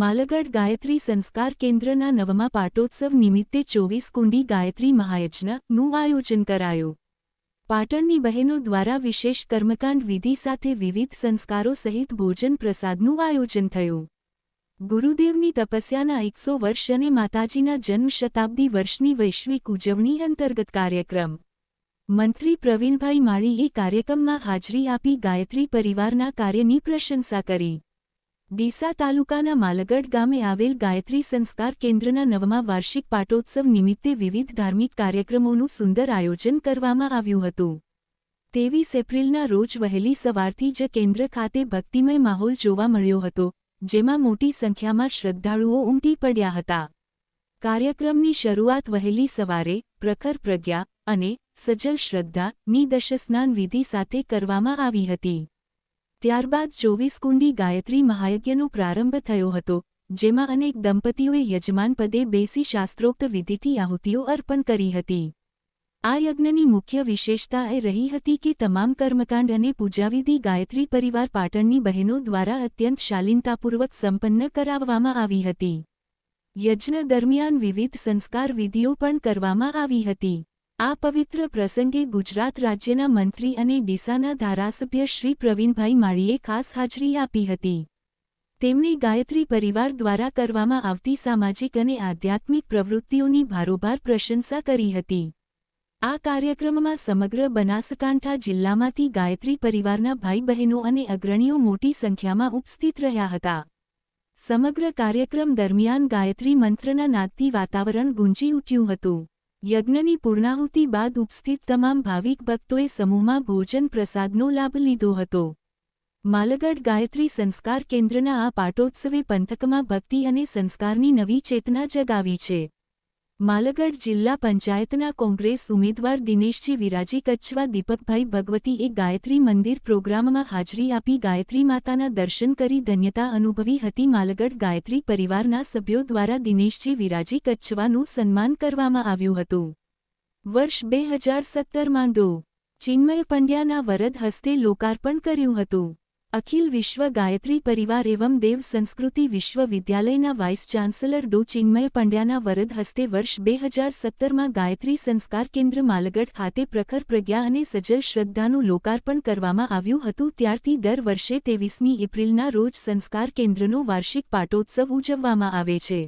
માલગઢ ગાયત્રી સંસ્કાર કેન્દ્રના નવમા પાટોત્સવ નિમિત્તે 24 કુંડી ગાયત્રી મહાયજ્ઞનું આયોજન કરાયું. પાટણની બહેનો દ્વારા વિશેષ કર્મકાંડ વિધિ સાથે વિવિધ સંસ્કારો સહિત ભોજન પ્રસાદનું આયોજન થયું. ગુરુદેવની તપસ્યાના 100 વર્ષ અને માતાજીના જન્મ શતાબ્દી વર્ષની વૈશ્વિક ઉજવણી અંતર્ગત કાર્યક્રમ. મંત્રી પ્રવીણભાઈ માળીએ કાર્યક્રમમાં હાજરી આપી ગાયત્રી પરિવારના કાર્યની પ્રશંસા કરી. ડીસા તાલુકાના માલગઢ ગામે આવેલ ગાયત્રી સંસ્કાર કેન્દ્રના નવમા વાર્ષિક પાટોત્સવ નિમિત્તે વિવિધ ધાર્મિક કાર્યક્રમોનું સુંદર આયોજન કરવામાં આવ્યું હતું. 23 એપ્રિલના રોજ વહેલી સવારથી જ કેન્દ્ર ખાતે ભક્તિમય માહોલ જોવા મળ્યો હતો, જેમાં મોટી સંખ્યામાં શ્રદ્ધાળુઓ ઉમટી પડ્યા હતા. કાર્યક્રમની શરૂઆત વહેલી સવારે પ્રખર પ્રજ્ઞા અને સજલ શ્રદ્ધાની દશસ્નાન વિધિ સાથે કરવામાં આવી હતી. ત્યારબાદ 24 કુંડી ગાયત્રી મહાયજ્ઞનો પ્રારંભ થયો હતો, જેમાં અનેક દંપતીઓએ યજમાન પદે બેસી શાસ્ત્રોક્ત વિધિથી આહુતિઓ અર્પણ કરી હતી. આ યજ્ઞની મુખ્ય વિશેષતા એ રહી હતી કે તમામ કર્મકાંડ અને પૂજાવિધિ ગાયત્રી પરિવાર પાટણની બહેનો દ્વારા અત્યંત શાલીનતાપૂર્વક સંપન્ન કરાવવામાં આવી હતી. યજ્ઞ દરમિયાન વિવિધ સંસ્કાર વિધિઓ પણ કરવામાં આવી હતી. આ પવિત્ર પ્રસંગે ગુજરાત રાજ્યના મંત્રી અને ડીસાના ધારાસભ્ય શ્રી પ્રવીણભાઈ માળીએ ખાસ હાજરી આપી હતી. તેમણે ગાયત્રી પરિવાર દ્વારા કરવામાં આવતી સામાજિક અને આધ્યાત્મિક પ્રવૃત્તિઓની ભારોભાર પ્રશંસા કરી હતી. આ કાર્યક્રમમાં સમગ્ર બનાસકાંઠા જિલ્લામાંથી ગાયત્રી પરિવારના ભાઈ બહેનો અને અગ્રણીઓ મોટી સંખ્યામાં ઉપસ્થિત રહ્યા હતા. સમગ્ર કાર્યક્રમ દરમિયાન ગાયત્રી મંત્રના નાદથી વાતાવરણ ગુંજી ઉઠ્યું હતું. યજ્ઞની પૂર્ણાહુતિ બાદ ઉપસ્થિત તમામ ભાવિક ભક્તોએ સમૂહમાં ભોજન પ્રસાદનો લાભ લીધો હતો. માલગઢ ગાયત્રી સંસ્કાર કેન્દ્રના આ પાટોત્સવે પંથકમાં ભક્તિ અને સંસ્કારની નવી ચેતના જગાવી છે. માલગઢ જિલ્લા પંચાયતના કોંગ્રેસ ઉમેદવાર દિનેશજી વિરાજી કચ્છવા દીપકભાઈ ભગવતીએ ગાયત્રી મંદિર પ્રોગ્રામમાં હાજરી આપી ગાયત્રી માતાના દર્શન કરી ધન્યતા અનુભવી હતી. માલગઢ ગાયત્રી પરિવારના સભ્યો દ્વારા દિનેશજી વિરાજી કચ્છવાનું સન્માન કરવામાં આવ્યું હતું. વર્ષ 2017માં ડો. ચિન્મય પંડ્યાના વરદ હસ્તે લોકાર્પણ કર્યું હતું. અખિલ વિશ્વ ગાયત્રી પરિવાર એવં દેવ સંસ્કૃતિ વિશ્વવિદ્યાલયના વાઇસ ચાન્સલર ડો. ચિન્મય પંડ્યાના વરદ હસ્તે વર્ષ 2017માં ગાયત્રી સંસ્કાર કેન્દ્ર માલગઢ ખાતે પ્રખર પ્રજ્ઞા અને સજલ શ્રદ્ધાનું લોકાર્પણ કરવામાં આવ્યું હતું. ત્યારથી દર વર્ષે 23મી એપ્રિલના રોજ સંસ્કાર કેન્દ્રનો વાર્ષિક પાટોત્સવ ઉજવવામાં આવે છે.